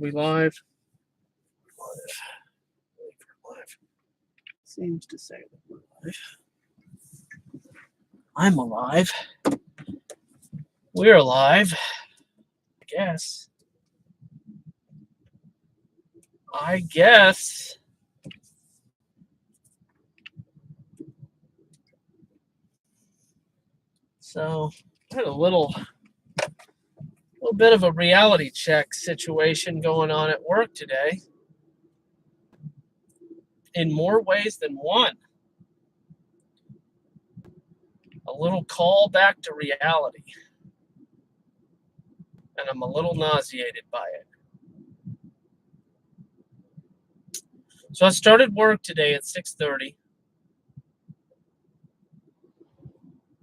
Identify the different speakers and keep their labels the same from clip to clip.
Speaker 1: we live? Live. Seems to say that we're live. I'm alive. We're alive. I guess. So I had a little bit of a reality check situation going on at work today. In more ways than one. A little call back to reality. And I'm a little nauseated by it. So I started work today at 6:30.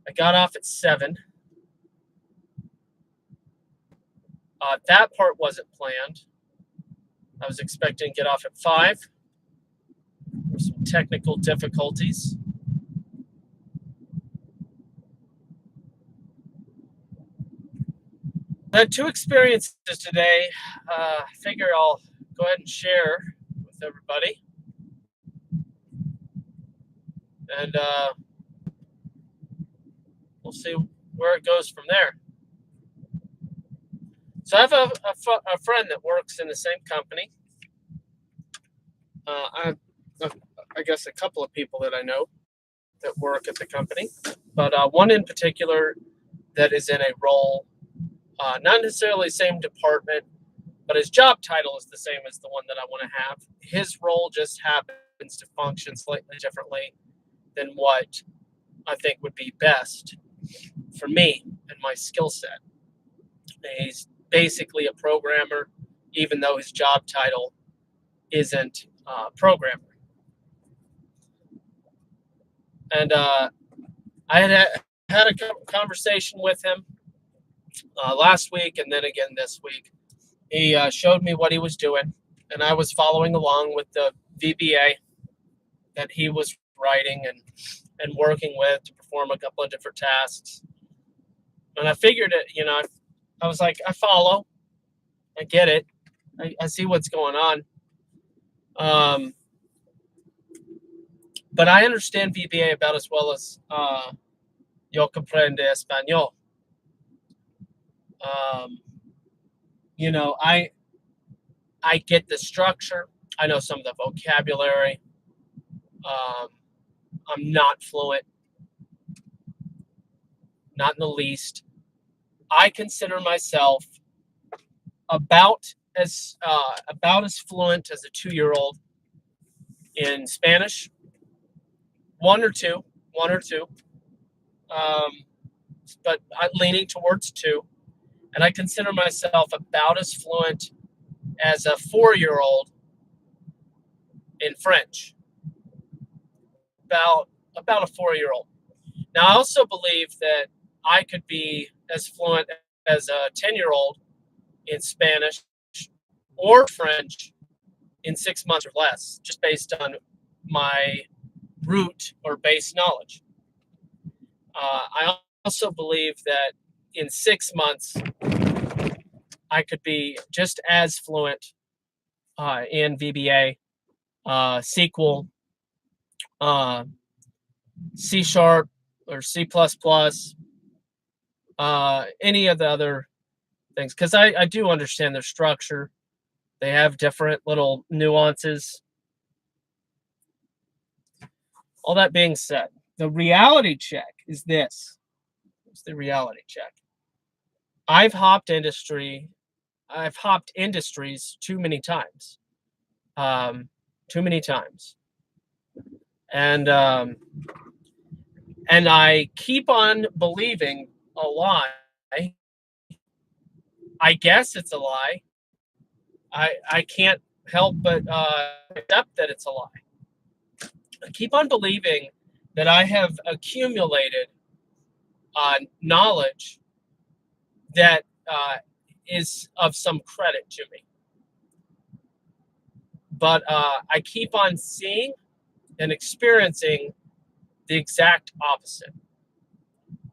Speaker 1: I got off at 7. That part wasn't planned. I was expecting to get off at 5. There were some technical difficulties. I had 2 experiences today. I figure I'll go ahead and share with everybody. And we'll see where it goes from there. So I have a friend that works in the same company. I guess a couple of people that I know that work at the company, but one in particular that is in a role, not necessarily same department, but his job title is the same as the one that I want to have. His role just happens to function slightly differently than what I think would be best for me and my skill set. He's basically a programmer, even though his job title isn't programmer. And I had a conversation with him last week and then again this week. He showed me what he was doing, and I was following along with the VBA that he was writing and working with to perform a couple of different tasks. And I figured it, I was like, I follow. I get it. I see what's going on. But I understand VBA about as well as yo comprende español. I get the structure. I know some of the vocabulary. I'm not fluent. Not in the least. I consider myself about as fluent as a 2-year-old in Spanish. One or two, but I'm leaning towards 2. And I consider myself about as fluent as a 4-year-old in French. About a 4-year-old. Now, I also believe that I could be as fluent as a 10-year-old in Spanish or French in 6 months or less, just based on my root or base knowledge. I also believe that in 6 months, I could be just as fluent in VBA, SQL, C# or C++, any of the other things, because I do understand their structure. They have different little nuances. All that being said, the reality check is this. What's the reality check? I've hopped industries too many times. And I keep on believing a lie. I guess it's a lie. I can't help but accept that it's a lie. I keep on believing that I have accumulated knowledge that is of some credit to me. But I keep on seeing and experiencing the exact opposite.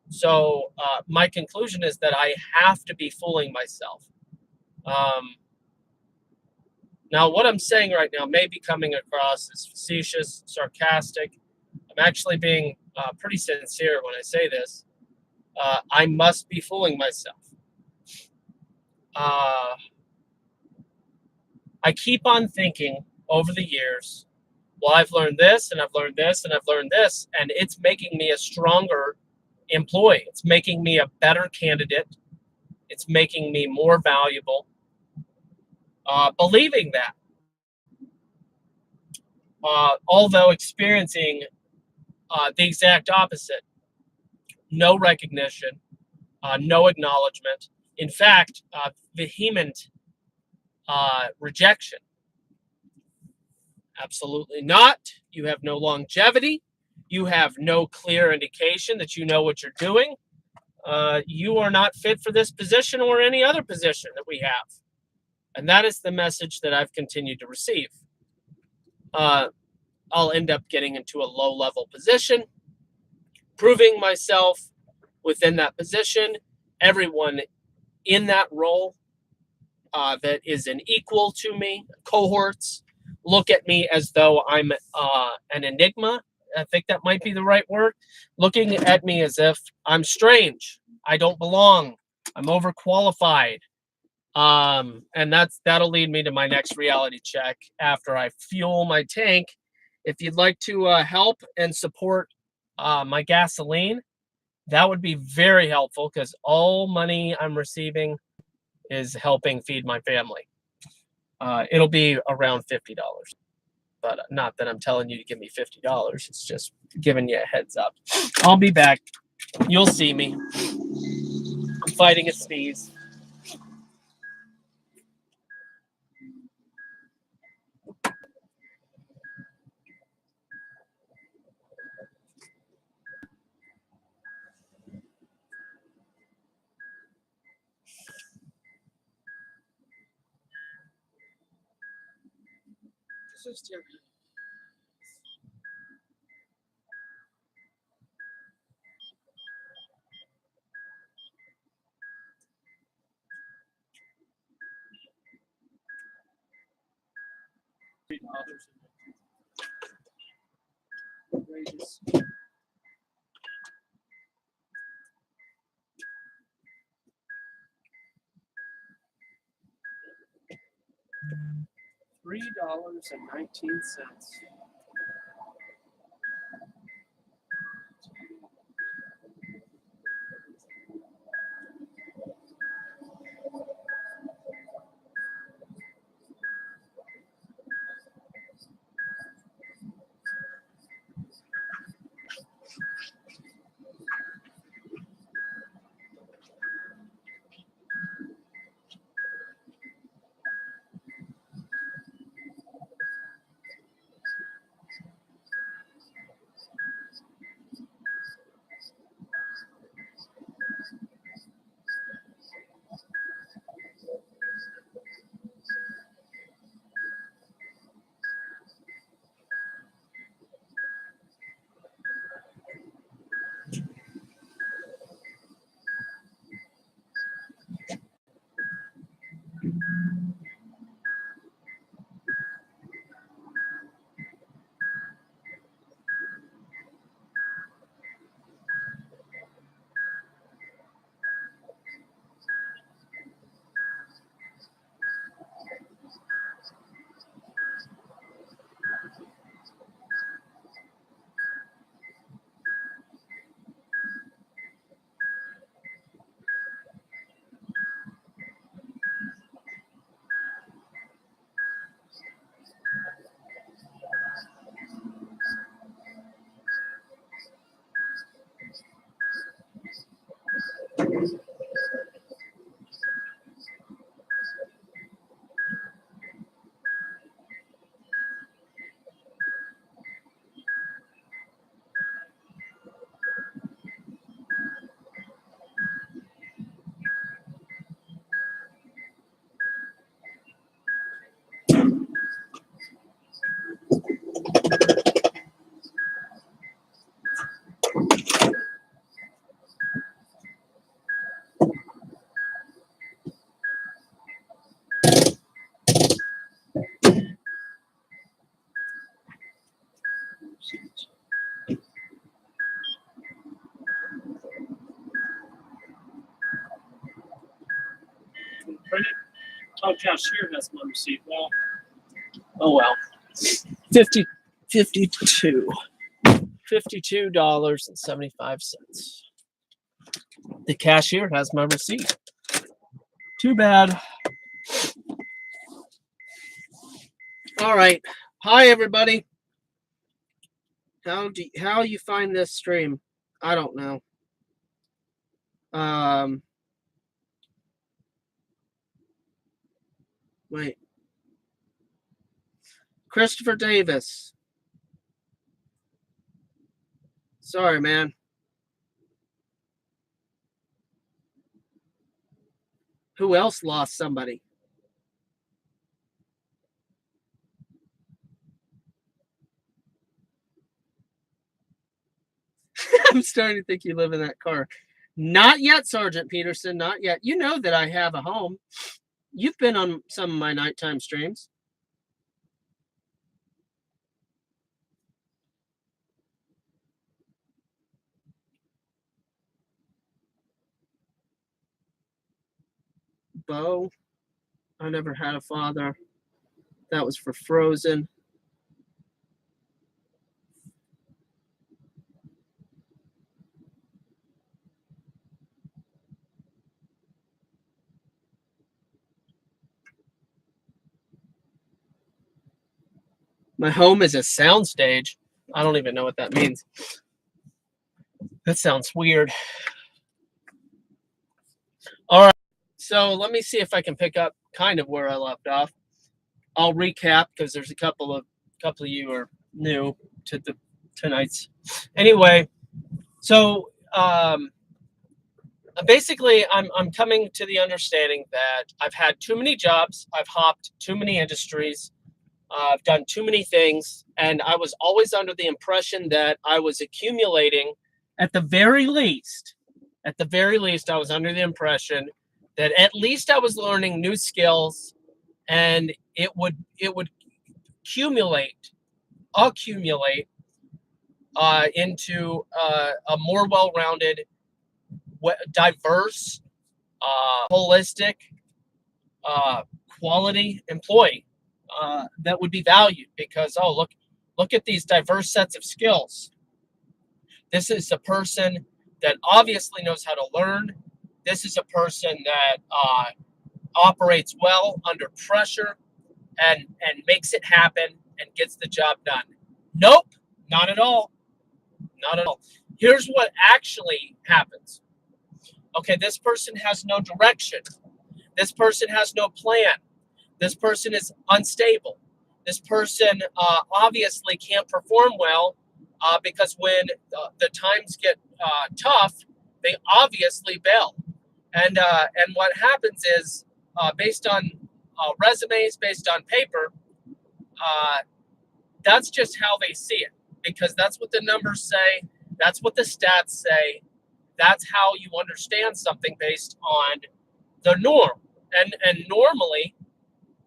Speaker 1: So my conclusion is that I have to be fooling myself. Now, what I'm saying right now may be coming across as facetious, sarcastic. I'm actually being pretty sincere when I say this. I must be fooling myself. I keep on thinking over the years, well, I've learned this and I've learned this and I've learned this, and it's making me a stronger employee. It's making me a better candidate. It's making me more valuable. Believing that, although experiencing the exact opposite, no recognition, no acknowledgement. In fact, vehement rejection. Absolutely not. You have no longevity. You have no clear indication that you know what you're doing. You are not fit for this position or any other position that we have. And that is the message that I've continued to receive. I'll end up getting into a low-level position, proving myself within that position. Everyone in that role that is an equal to me, cohorts, look at me as though I'm an enigma. I think that might be the right word. Looking at me as if I'm strange. I don't belong. I'm overqualified. And that'll lead me to my next reality check after I fuel my tank. If you'd like to help and support my gasoline, that would be very helpful because all money I'm receiving is helping feed my family. It'll be around $50, but not that I'm telling you to give me $50. It's just giving you a heads up. I'll be back. You'll see me. I'm fighting a sneeze. This is $3. Outrageous. $3.19. Oh, cashier has my receipt. Well, oh well. 52. $52.75. The cashier has my receipt. Too bad. All right. Hi, everybody. How you find this stream? I don't know. Wait. Christopher Davis. Sorry, man. Who else lost somebody? I'm starting to think you live in that car. Not yet, Sergeant Peterson. Not yet. You know that I have a home. You've been on some of my nighttime streams. Bo. I never had a father. That was for Frozen. My home is a soundstage. I don't even know what that means. That sounds weird. All right. So let me see if I can pick up kind of where I left off. I'll recap because there's a couple of you are new to tonight's. Anyway, so basically I'm coming to the understanding that I've had too many jobs, I've hopped too many industries, I've done too many things, and I was always under the impression that I was accumulating. At the very least, I was under the impression that at least I was learning new skills, and it would accumulate into a more well-rounded, diverse, holistic, quality employee that would be valued because, oh, look at these diverse sets of skills. This is a person that obviously knows how to learn. This is a person that operates well under pressure and makes it happen and gets the job done. Nope, not at all. Not at all. Here's what actually happens. Okay, this person has no direction. This person has no plan. This person is unstable. This person obviously can't perform well because when the times get tough, they obviously bail. And what happens is, based on resumes, based on paper, that's just how they see it, because that's what the numbers say. That's what the stats say. That's how you understand something based on the norm. And normally,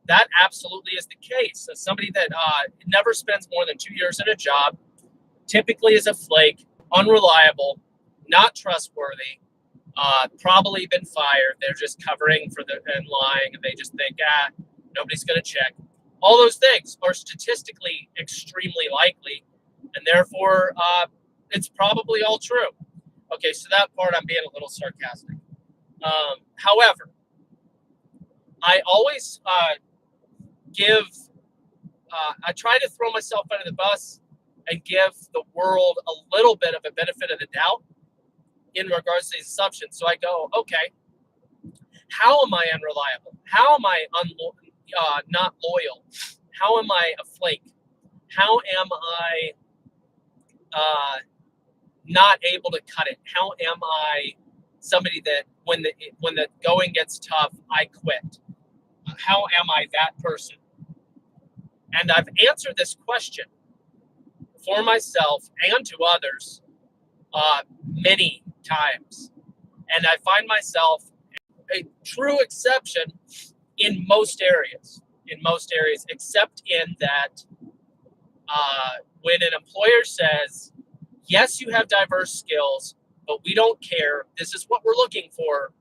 Speaker 1: that absolutely is the case. As somebody that never spends more than 2 years in a job, typically is a flake, unreliable, not trustworthy, probably been fired. They're just covering for and lying, and they just think, nobody's going to check. All those things are statistically extremely likely, and therefore it's probably all true. Okay, so that part I'm being a little sarcastic. However, I always I try to throw myself under the bus and give the world a little bit of a benefit of the doubt in regards to these assumptions. So I go, okay, how am I unreliable? How am I not loyal? How am I a flake? How am I not able to cut it? How am I somebody that when the going gets tough, I quit? How am I that person? And I've answered this question for myself and to others many times. And I find myself a true exception in most areas, except in that when an employer says, yes, you have diverse skills, but we don't care. This is what we're looking for.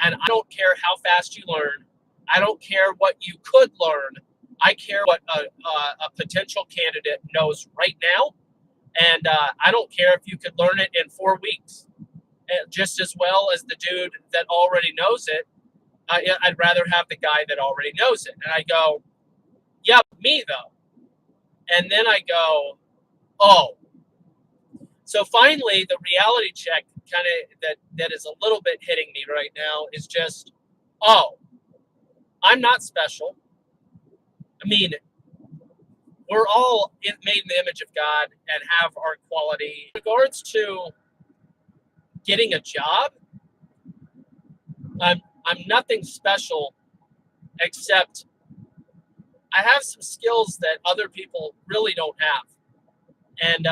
Speaker 1: And I don't care how fast you learn. I don't care what you could learn. I care what a potential candidate knows right now. And I don't care if you could learn it in 4 weeks, just as well as the dude that already knows it. I'd rather have the guy that already knows it. And I go, yeah, me though. And then I go, oh. So finally, the reality check kind of that is a little bit hitting me right now is just, oh, I'm not special. I mean, we're all made in the image of God and have our quality. In regards to getting a job, I'm nothing special except I have some skills that other people really don't have. And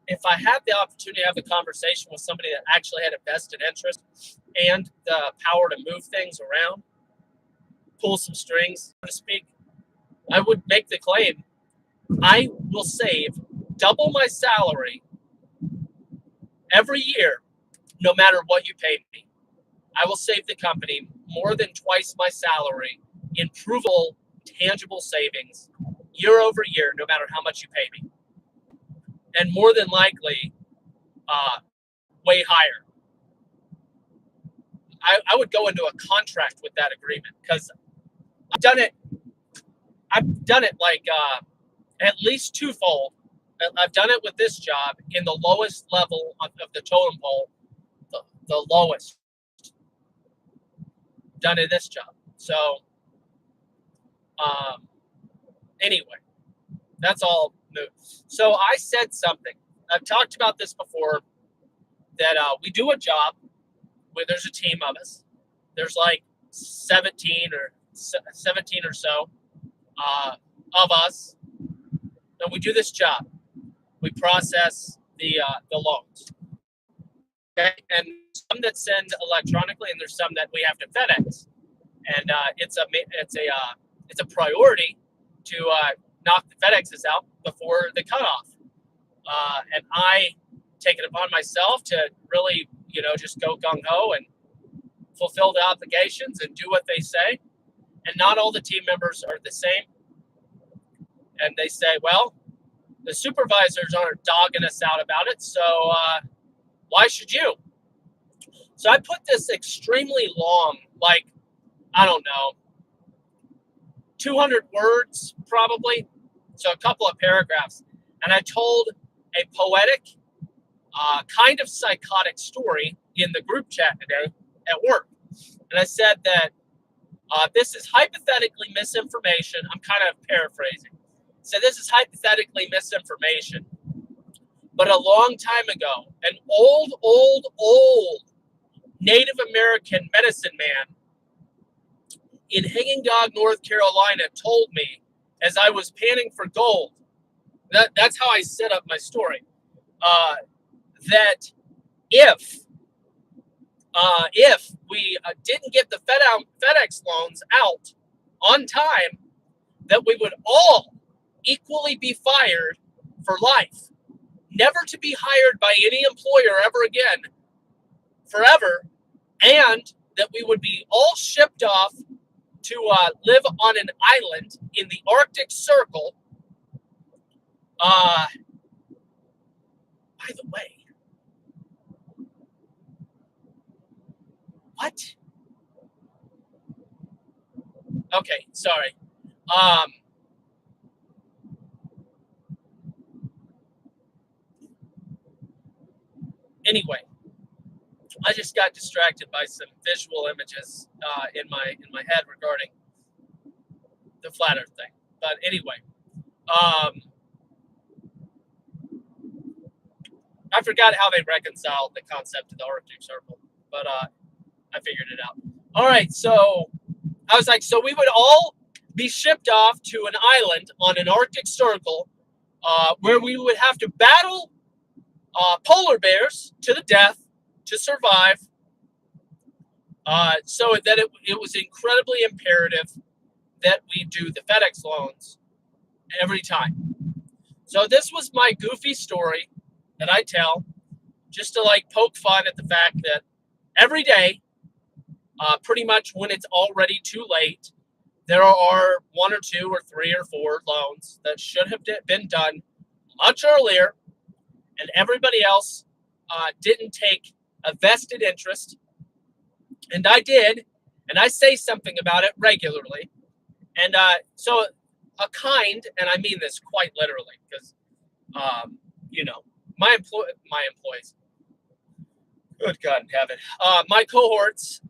Speaker 1: if I had the opportunity to have a conversation with somebody that actually had a vested interest and the power to move things around, pull some strings, so to speak, I would make the claim I will save double my salary every year, no matter what you pay me. I will save the company more than twice my salary in provable, tangible savings year over year, no matter how much you pay me. And more than likely, way higher. I would go into a contract with that agreement because I've done it like at least twofold. I've done it with this job in the lowest level of the totem pole, the lowest. Done in this job. So anyway, that's all new. So I said something. I've talked about this before, that we do a job where there's a team of us. There's like 17 or so of us, and we do this job. We process the loans. Okay, and some that send electronically, and there's some that we have to FedEx. And it's a priority to knock the FedExes out before the cutoff. And I take it upon myself to really, just go gung-ho and fulfill the obligations and do what they say. And not all the team members are the same. And they say, well, the supervisors aren't dogging us out about it, so why should you? So I put this extremely long, like, I don't know, 200 words probably, so a couple of paragraphs. And I told a poetic, kind of psychotic story in the group chat today at work. And I said that this is hypothetically misinformation. I'm kind of paraphrasing. So this is hypothetically misinformation. But a long time ago, an old Native American medicine man in Hanging Dog, North Carolina, told me as I was panning for gold, that's how I set up my story, that if we didn't get the FedEx loans out on time, that we would all equally be fired for life, never to be hired by any employer ever again, forever, and that we would be all shipped off to live on an island in the Arctic Circle. By the way, what? Okay, sorry. Anyway, I just got distracted by some visual images in my head regarding the flat Earth thing. But anyway, I forgot how they reconciled the concept of the Arctic Circle, but I figured it out. All right, so I was like, so we would all be shipped off to an island on an Arctic Circle where we would have to battle polar bears to the death to survive. So that it was incredibly imperative that we do the FedEx loans every time. So this was my goofy story that I tell just to like poke fun at the fact that every day, pretty much when it's already too late, there are 1 or 2 or 3 or 4 loans that should have been done much earlier, and everybody else didn't take a vested interest, and I did, and I say something about it regularly. And so a kind, and I mean this quite literally, because you know, my employees, good God in heaven, my cohorts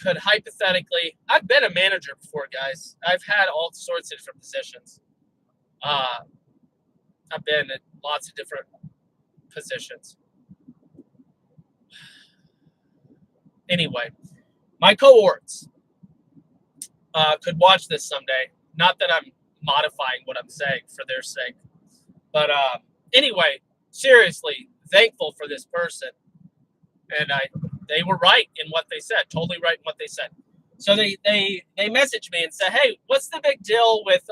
Speaker 1: could hypothetically, I've been a manager before, guys. I've had all sorts of different positions. I've been in lots of different positions. Anyway, my cohorts could watch this someday. Not that I'm modifying what I'm saying for their sake, but anyway, seriously, thankful for this person, and they were right in what they said, totally right in what they said. So they messaged me and said, "Hey, what's the big deal with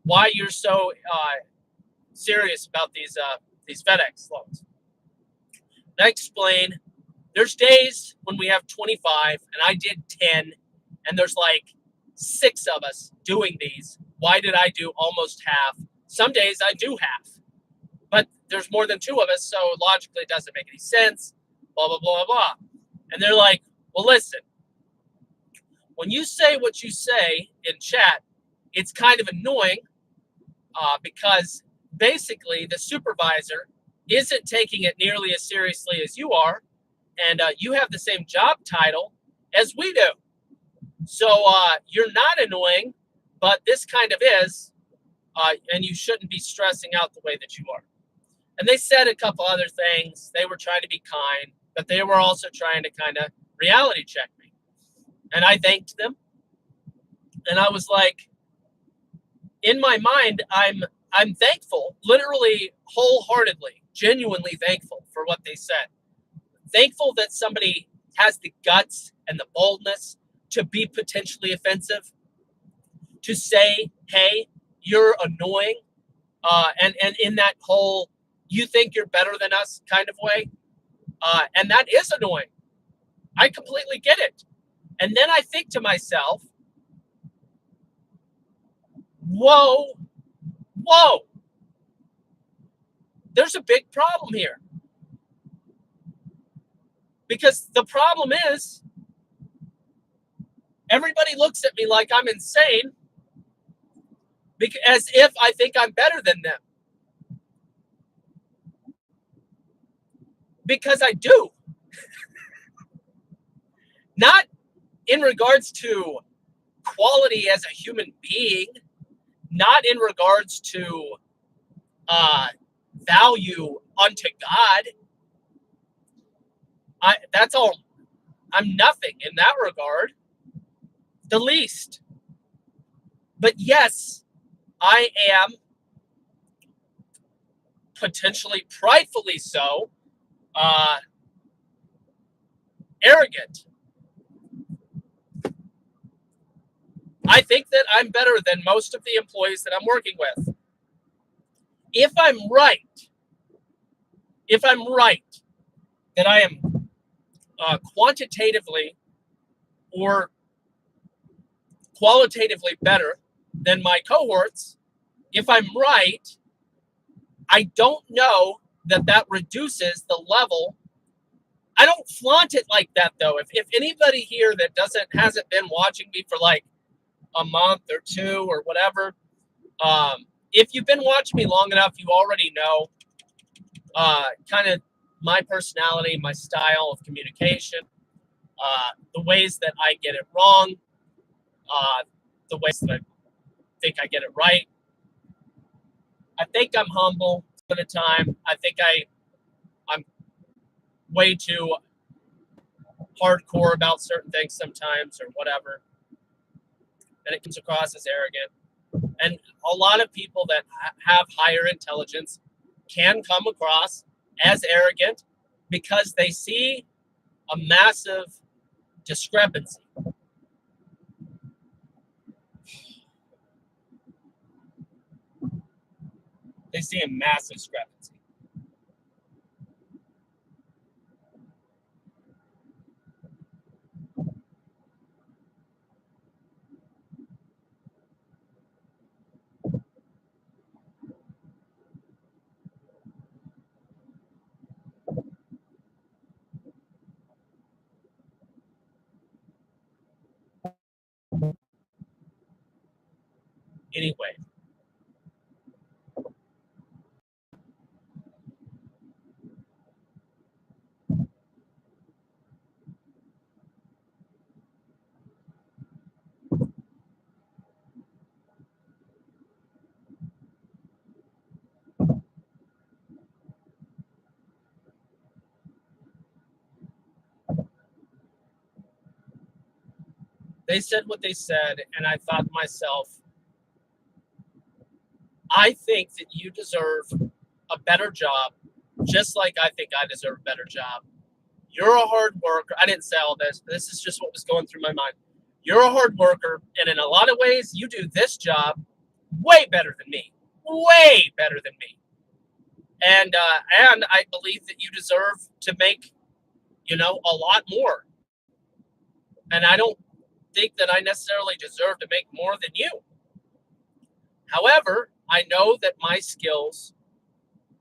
Speaker 1: why you're so serious about these FedEx loans?" And I explained, there's days when we have 25 and I did 10, and there's like 6 of us doing these. Why did I do almost half? Some days I do half, but there's more than 2 of us, so logically it doesn't make any sense, blah, blah, blah, blah. And they're like, well, listen, when you say what you say in chat, it's kind of annoying because basically the supervisor isn't taking it nearly as seriously as you are, and you have the same job title as we do. So you're not annoying, but this kind of is, and you shouldn't be stressing out the way that you are. And they said a couple other things. They were trying to be kind, but they were also trying to kind of reality check me. And I thanked them. And I was like, in my mind, I'm thankful, literally, wholeheartedly, genuinely thankful for what they said. Thankful that somebody has the guts and the boldness to be potentially offensive, to say, hey, you're annoying, and in that whole, you think you're better than us kind of way. And that is annoying. I completely get it. And then I think to myself, whoa, there's a big problem here. Because the problem is, everybody looks at me like I'm insane, as if I think I'm better than them. Because I do. Not in regards to quality as a human being, not in regards to value unto God. That's all. I'm nothing in that regard. The least. But yes, I am potentially, pridefully so, arrogant. I think that I'm better than most of the employees that I'm working with. If I'm right that I am quantitatively or qualitatively better than my cohorts, if I'm right, I don't know that reduces the level. I don't flaunt it like that, though. If anybody here that hasn't been watching me for like a month or 2 or whatever, if you've been watching me long enough, you already know kind of my personality, my style of communication, the ways that I get it wrong, the ways that I think I get it right. I think I'm humble at the time. I think I'm way too hardcore about certain things sometimes or whatever. And it comes across as arrogant. And a lot of people that have higher intelligence can come across as arrogant because they see a massive discrepancy. They see a massive discrepancy. Anyway, they said what they said, and I thought to myself, I think that you deserve a better job, just like I think I deserve a better job. You're a hard worker. I didn't say all this, but this is just what was going through my mind. You're a hard worker, and in a lot of ways, you do this job way better than me. Way better than me. And I believe that you deserve to make, a lot more. And I don't think that I necessarily deserve to make more than you. However, I know that my skills,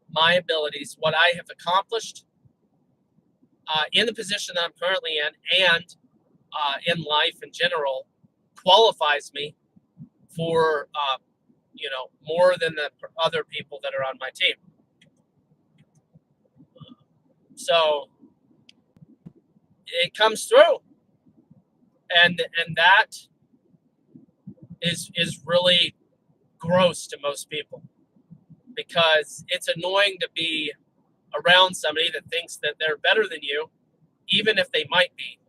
Speaker 1: my abilities, what I have accomplished in the position that I'm currently in, and in life in general, qualifies me for more than the other people that are on my team. So it comes through, and that is really gross to most people, because it's annoying to be around somebody that thinks that they're better than you, even if they might be.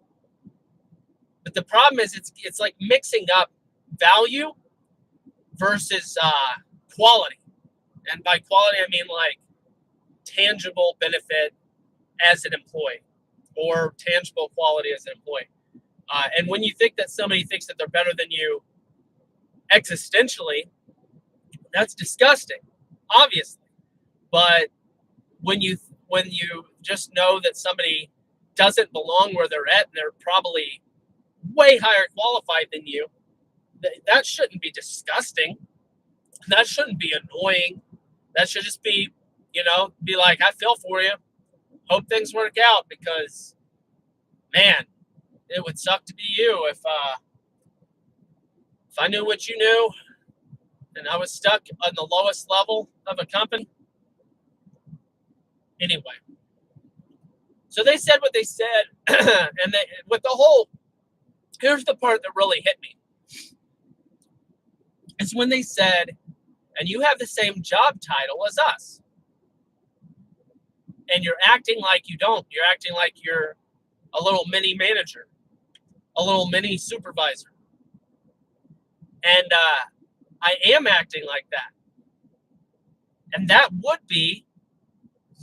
Speaker 1: But the problem is it's like mixing up value versus quality. And by quality, I mean like tangible benefit as an employee, or tangible quality as an employee. And when you think that somebody thinks that they're better than you existentially, that's disgusting, obviously. But when you just know that somebody doesn't belong where they're at, and they're probably way higher qualified than you, that shouldn't be disgusting. That shouldn't be annoying. That should just be, be like, I feel for you. Hope things work out, because, man, it would suck to be you if I knew what you knew and I was stuck on the lowest level of a company. Anyway, so they said what they said, and here's the part that really hit me. It's when they said, and you have the same job title as us, and you're acting like you don't. You're acting like you're a little mini manager, a little mini supervisor. And I am acting like that. And that would be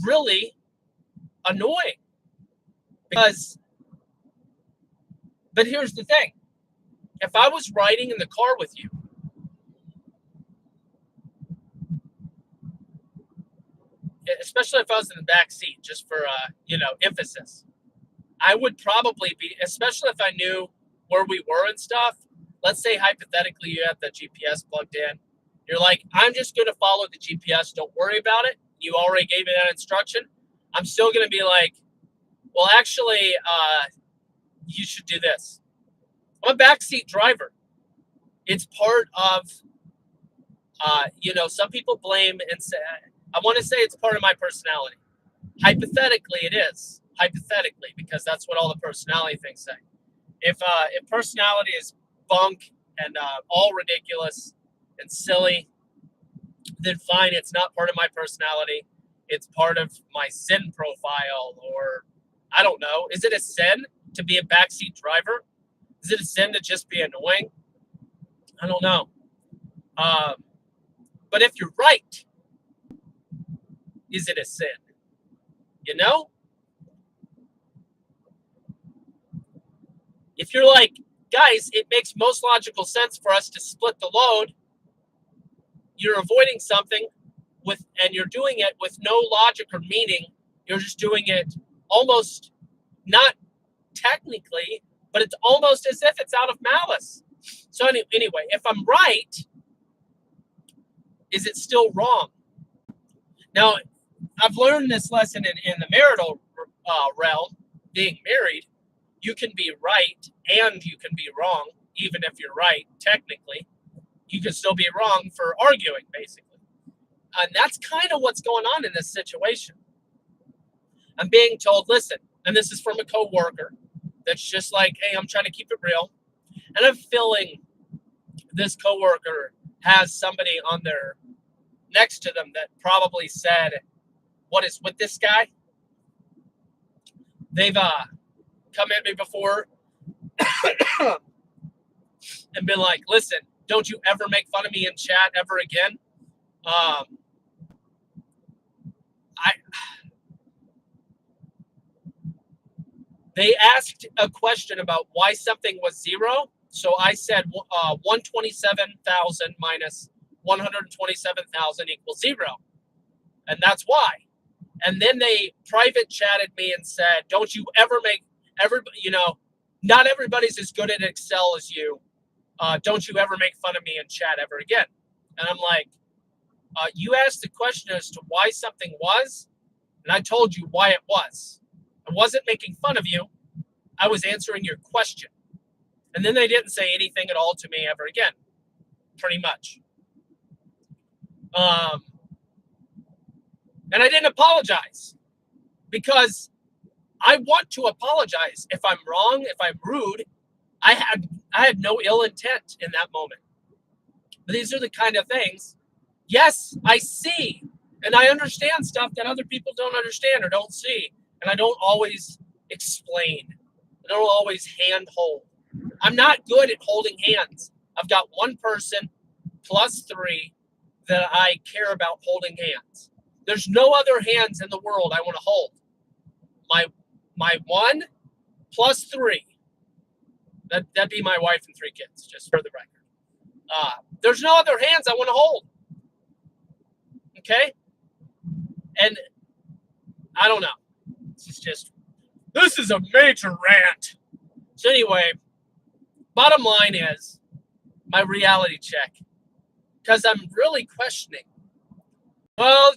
Speaker 1: really annoying. But here's the thing. If I was riding in the car with you, especially if I was in the back seat, just for emphasis, I would probably be, especially if I knew where we were and stuff. Let's say hypothetically you have the GPS plugged in. You're like, I'm just going to follow the GPS. Don't worry about it. You already gave me that instruction. I'm still going to be like, well, actually, you should do this. I'm a backseat driver. It's part of, some people blame and say, I want to say it's part of my personality. Hypothetically, it is. Hypothetically, because that's what all the personality things say. If personality is bunk and all ridiculous and silly, then fine, it's not part of my personality. It's part of my sin profile, or I don't know. Is it a sin to be a backseat driver? Is it a sin to just be annoying? I don't know. But if you're right, is it a sin? If you're like, guys, it makes most logical sense for us to split the load, you're avoiding something and you're doing it with no logic or meaning. You're just doing it almost not technically, but it's almost as if it's out of malice. So anyway, if I'm right, is it still wrong? Now, I've learned this lesson in the marital realm, being married. You can be right and you can be wrong, even if you're right, technically. You can still be wrong for arguing, basically. And that's kind of what's going on in this situation. I'm being told, listen, and this is from a coworker that's just like, hey, I'm trying to keep it real. And I'm feeling this coworker has somebody on their next to them that probably said, what is with this guy? They've come at me before and been like, listen, don't you ever make fun of me in chat ever again. They asked a question about why something was zero. So I said 127,000 minus 127,000 equals zero. And that's why. And then they private chatted me and said, don't you ever make everybody, not everybody's as good at Excel as you. Don't you ever make fun of me in chat ever again. And I'm like, you asked the question as to why something was, and I told you why it was. I wasn't making fun of you. I was answering your question. And then they didn't say anything at all to me ever again, pretty much. And I didn't apologize because I want to apologize if I'm wrong, if I'm rude. I had no ill intent in that moment. But these are the kind of things. Yes, I see and I understand stuff that other people don't understand or don't see. And I don't always explain. I don't always handhold. I'm not good at holding hands. I've got one person plus 3 that I care about holding hands. There's no other hands in the world I want to hold. My 1 plus 3. That'd be my wife and 3 kids, just for the record. There's no other hands I want to hold. Okay? And I don't know. This is a major rant. So anyway, bottom line is my reality check. Because I'm really questioning. Well,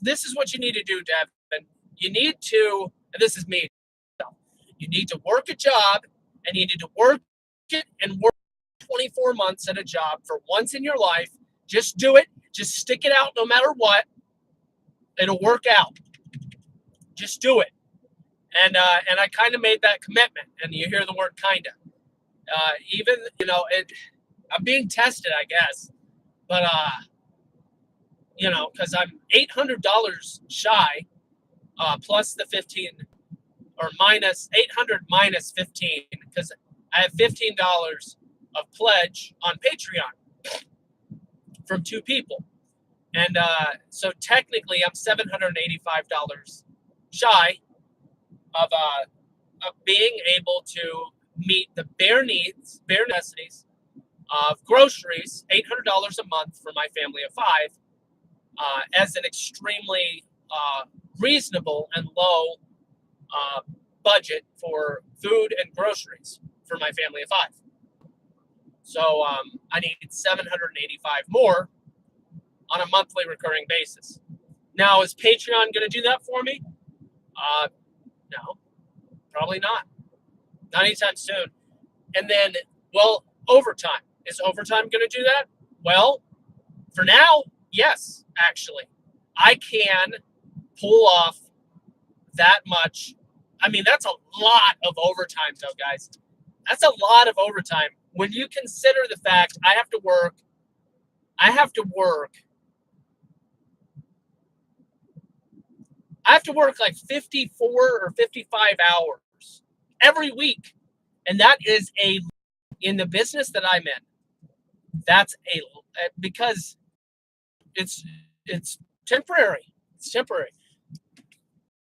Speaker 1: this is what you need to do, Devin. You need to, and this is me, you need to work a job, and you need to work it and work 24 months at a job for once in your life. Just do it. Just stick it out no matter what. It'll work out. Just do it. And I kind of made that commitment. And you hear the word kind of. Even, I'm being tested, I guess. But, because I'm $800 shy, plus the 15, or minus 800 minus 15, because I have $15 of pledge on Patreon from 2 people. And so technically I'm $785 shy of being able to meet the bare necessities of groceries, $800 a month for my family of 5, as an extremely reasonable and low budget for food and groceries for my family of 5. So I need $785 more on a monthly recurring basis. Now, is Patreon going to do that for me? No, probably not. Not anytime soon. And then, overtime. Is overtime going to do that? Well, for now, yes, actually. I can pull off that much. I mean, that's a lot of overtime, though, guys. That's a lot of overtime. When you consider the fact I have to work like 54 or 55 hours every week. And that is in the business that I'm in, that's because it's temporary. It's temporary.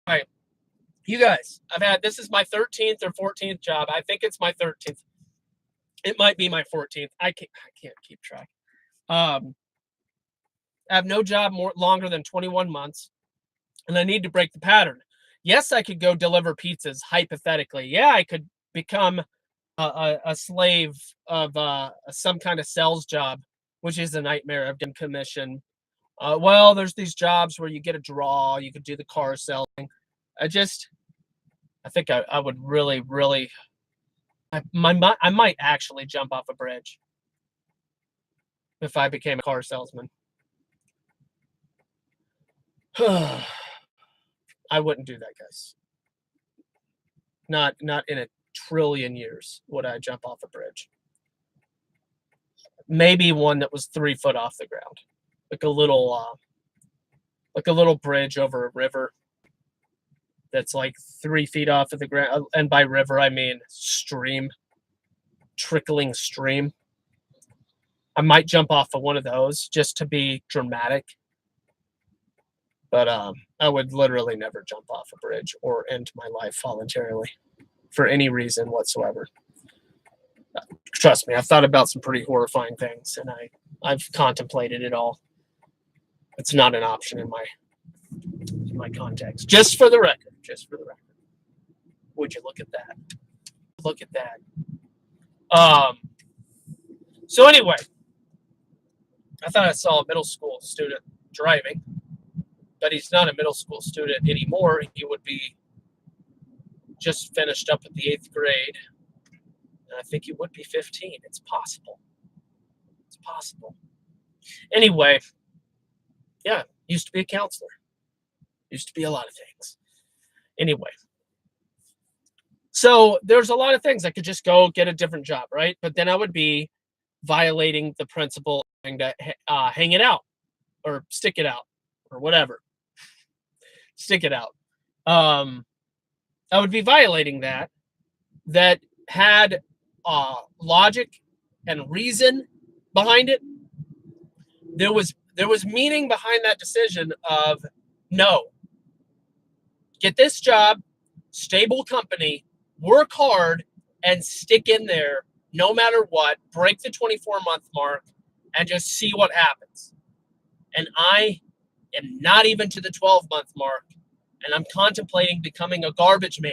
Speaker 1: All right. You guys, this is my 13th or 14th job. I think it's my 13th. It might be my 14th. I can't keep track. I have no job longer than 21 months, and I need to break the pattern. Yes, I could go deliver pizzas, hypothetically. Yeah, I could become a slave of some kind of sales job, which is a nightmare. I've done commission. Well, there's these jobs where you get a draw, you could do the car selling. I think I would really, I might actually jump off a bridge if I became a car salesman. I wouldn't do that, guys. Not in a trillion years would I jump off a bridge. Maybe one that was 3 foot off the ground, like a little bridge over a river that's like 3 feet off of the ground. And by river, I mean stream, trickling stream. I might jump off of one of those just to be dramatic. But I would literally never jump off a bridge or end my life voluntarily for any reason whatsoever. Trust me, I've thought about some pretty horrifying things, and I've contemplated it all. It's not an option in my context. Just for the record. Would you look at that? Look at that. So anyway, I thought I saw a middle school student driving, but he's not a middle school student anymore. He would be just finished up at the 8th grade. And I think he would be 15. It's possible. It's possible. Anyway, yeah, used to be a counselor. Used to be a lot of things. Anyway. So there's a lot of things. I could just go get a different job, right? But then I would be violating the principle to hang it out or stick it out or whatever. Stick it out. I would be violating that had logic and reason behind it. There was meaning behind that decision of no. Get this job, stable company, work hard, and stick in there no matter what, break the 24-month mark, and just see what happens. And I am not even to the 12-month mark, and I'm contemplating becoming a garbage man.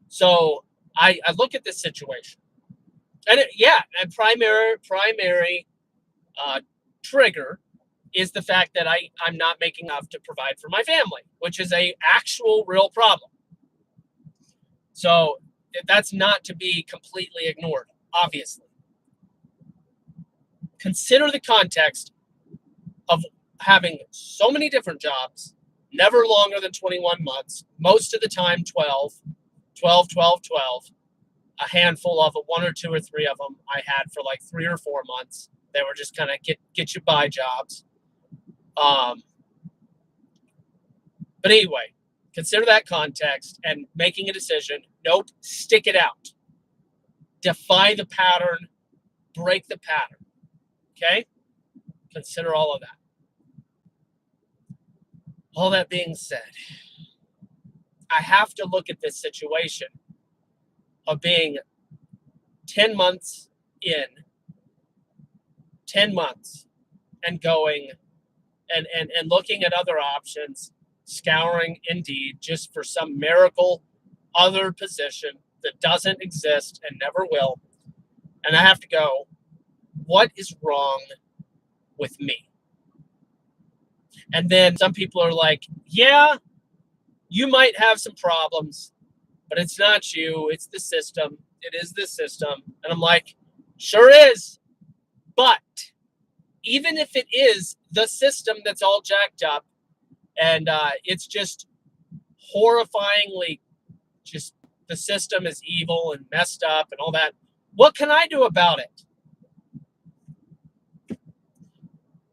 Speaker 1: So I look at this situation. And and primary trigger is the fact that I'm not making enough to provide for my family, which is a actual real problem. So that's not to be completely ignored, obviously. Consider the context of having so many different jobs, never longer than 21 months, most of the time 12, a handful of them, 1 or 2 or 3 of them I had for like 3 or 4 months. They were just kind of get you by jobs. But anyway, consider that context and making a decision. Nope, stick it out. Defy the pattern, break the pattern. Okay? Consider all of that. All that being said, I have to look at this situation of being 10 months in, 10 months, and going and looking at other options, scouring Indeed just for some miracle other position that doesn't exist and never will. And I have to go, what is wrong with me? And then some people are like, yeah, you might have some problems, but it's not you, it's the system. It is the system. And I'm like, sure is. But even if it is the system that's all jacked up and it's just horrifyingly, just the system is evil and messed up and all that, what can I do about it?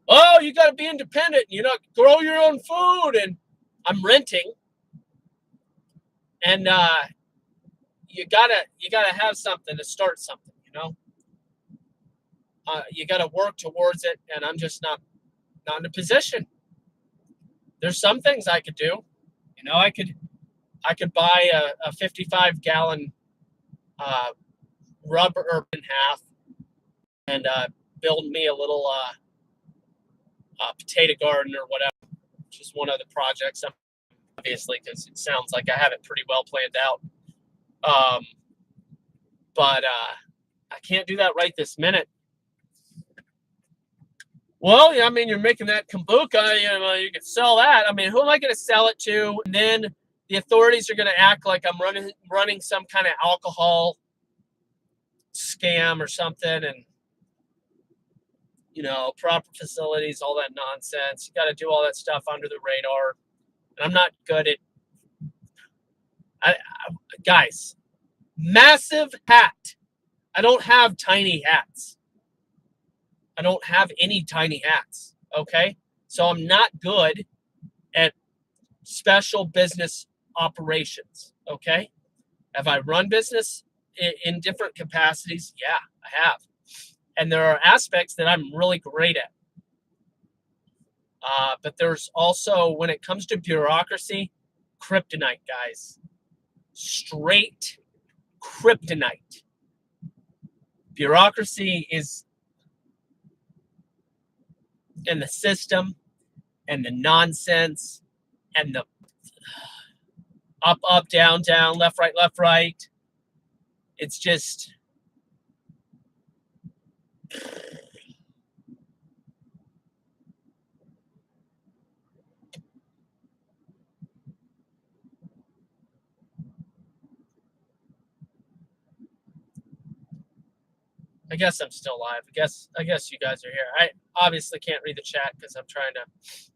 Speaker 1: Oh, you got to be independent, grow your own food. And I'm renting. And you gotta have something to start something, you gotta work towards it, and I'm just not in a position. There's some things I could do. I could buy a 55-gallon rubber in half and build me a little potato garden or whatever, which is one of the projects, obviously, because it sounds like I have it pretty well planned out. But I can't do that right this minute. Well, yeah, I mean, you're making that kombucha, you could sell that. I mean, who am I going to sell it to? And then the authorities are going to act like I'm running some kind of alcohol scam or something, and proper facilities, all that nonsense. You got to do all that stuff under the radar, and I'm not good at. Guys, massive hat. I don't have tiny hats. I don't have any tiny hats. Okay, so I'm not good at special business operations. Okay, have I run business in different capacities? Yeah, I have. And there are aspects that I'm really great at. But there's also, when it comes to bureaucracy, kryptonite, guys. Straight kryptonite. Bureaucracy is in the system and the nonsense and the up, down, down, left, right. It's just... I guess I'm still alive. I guess you guys are here. I obviously can't read the chat because I'm trying to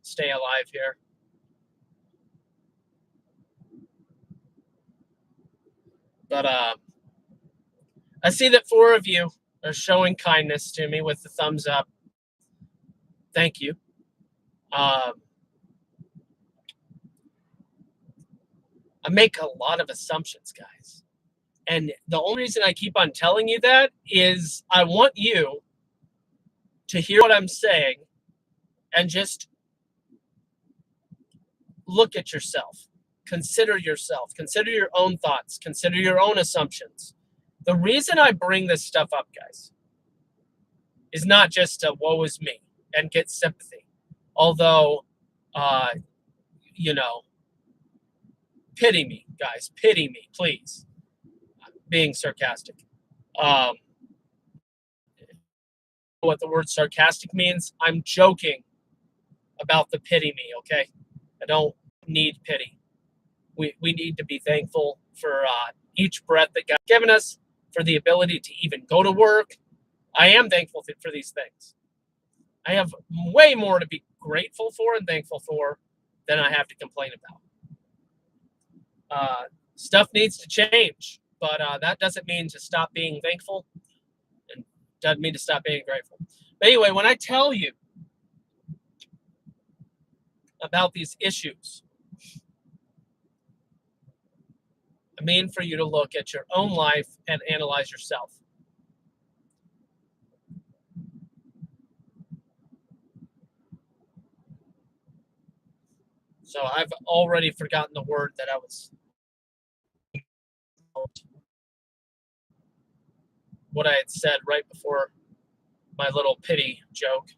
Speaker 1: stay alive here. But I see that 4 of you are showing kindness to me with the thumbs up. Thank you. I make a lot of assumptions, guys. And the only reason I keep on telling you that is I want you to hear what I'm saying and just look at yourself. Consider yourself. Consider your own thoughts. Consider your own assumptions. The reason I bring this stuff up, guys, is not just to woe is me and get sympathy. Although, pity me, guys. Pity me, please. Being sarcastic. What the word sarcastic means? I'm joking about the pity me, okay? I don't need pity. We need to be thankful for each breath that God's given us, for the ability to even go to work. I am thankful for these things. I have way more to be grateful for and thankful for than I have to complain about. Stuff needs to change, but that doesn't mean to stop being thankful, and doesn't mean to stop being grateful. But anyway, when I tell you about these issues, I mean for you to look at your own life and analyze yourself. So I've already forgotten the word that I was... what I had said right before my little pity joke.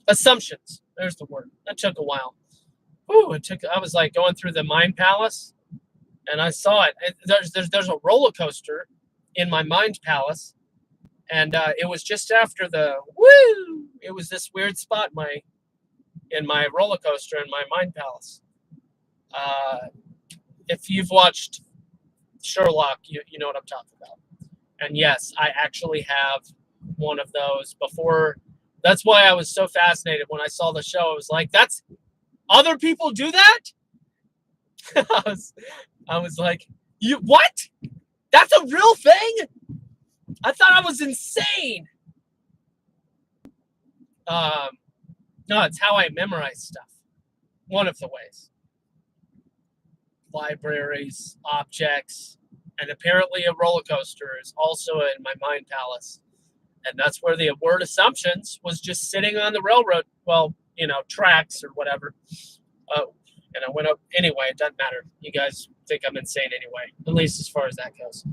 Speaker 1: Assumptions. There's the word. That took a while. Ooh, I was like going through the Mind Palace, and I saw it. There's a roller coaster in my Mind Palace, and it was just after the woo. It was this weird spot in my roller coaster in my Mind Palace. If you've watched Sherlock, you know what I'm talking about. And yes, I actually have one of those before. That's why I was so fascinated when I saw the show. I was like, that's... other people do that? I was like, you what? That's a real thing? I thought I was insane. No, it's how I memorize stuff. One of the ways. Libraries, objects, and apparently a roller coaster is also in my Mind Palace. And that's where the word assumptions was just sitting on the railroad, tracks or whatever. And I went up anyway. It doesn't matter. You guys think I'm insane anyway, at least as far as that goes.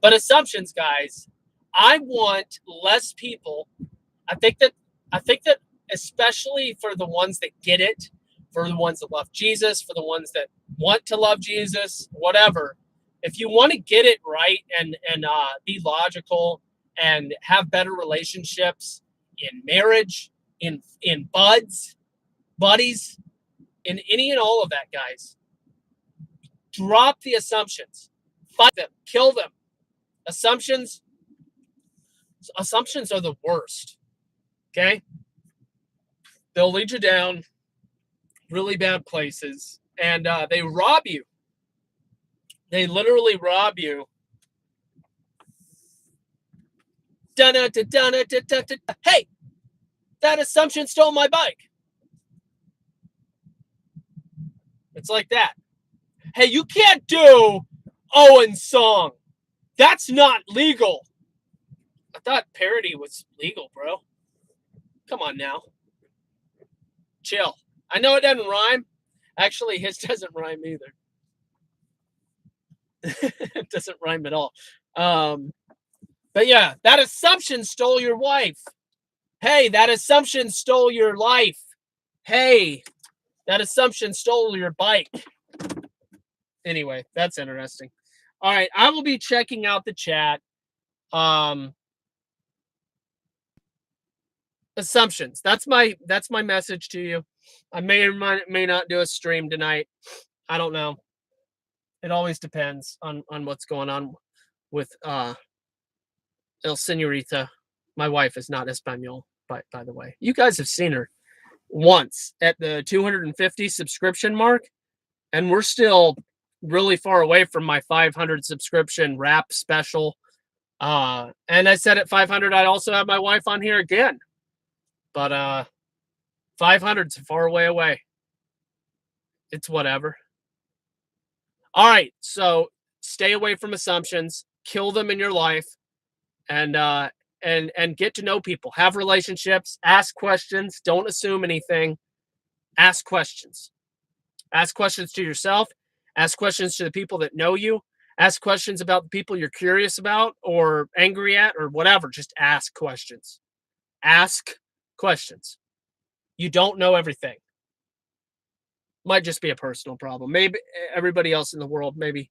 Speaker 1: But assumptions, guys. I want less people. I think that especially for the ones that get it, for the ones that love Jesus, for the ones that want to love Jesus, whatever. If you want to get it right and be logical and have better relationships in marriage, in buddies, in any and all of that, guys, drop the assumptions, fight them, kill them. Assumptions are the worst. Okay, they'll lead you down really bad places, and they rob you. They literally rob you. Hey, that assumption stole my bike. It's like that. Hey, you can't do Owen's song. That's not legal. I thought parody was legal, bro. Come on now. Chill. I know it doesn't rhyme. Actually, his doesn't rhyme either. It doesn't rhyme at all. But yeah, that assumption stole your wife. Hey, that assumption stole your life. Hey, that assumption stole your bike. Anyway, that's interesting. All right, I will be checking out the chat. Assumptions. That's my message to you. I may or may not do a stream tonight. I don't know. It always depends on what's going on with El Senorita. My wife is not Espanol, by the way. You guys have seen her once at the 250 subscription mark, and we're still really far away from my 500 subscription wrap special. And I said at 500, I'd also have my wife on here again. But 500's far away. It's whatever. All right, so stay away from assumptions, kill them in your life, and get to know people. Have relationships, ask questions, don't assume anything. Ask questions. Ask questions to yourself, ask questions to the people that know you, ask questions about the people you're curious about or angry at or whatever. Just ask questions. Ask questions. You don't know everything. Might just be a personal problem. Maybe everybody else in the world, maybe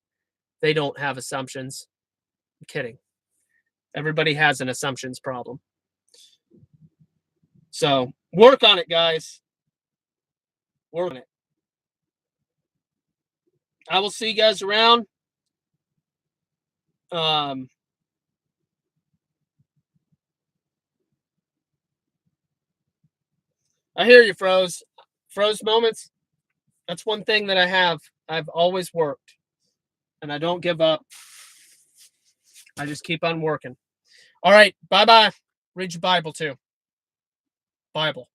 Speaker 1: they don't have assumptions. I'm kidding. Everybody has an assumptions problem. So work on it, guys. Work on it. I will see you guys around. I hear you, Froze. Froze moments. That's one thing that I have. I've always worked. And I don't give up. I just keep on working. All right. Bye-bye. Read your Bible, too. Bible.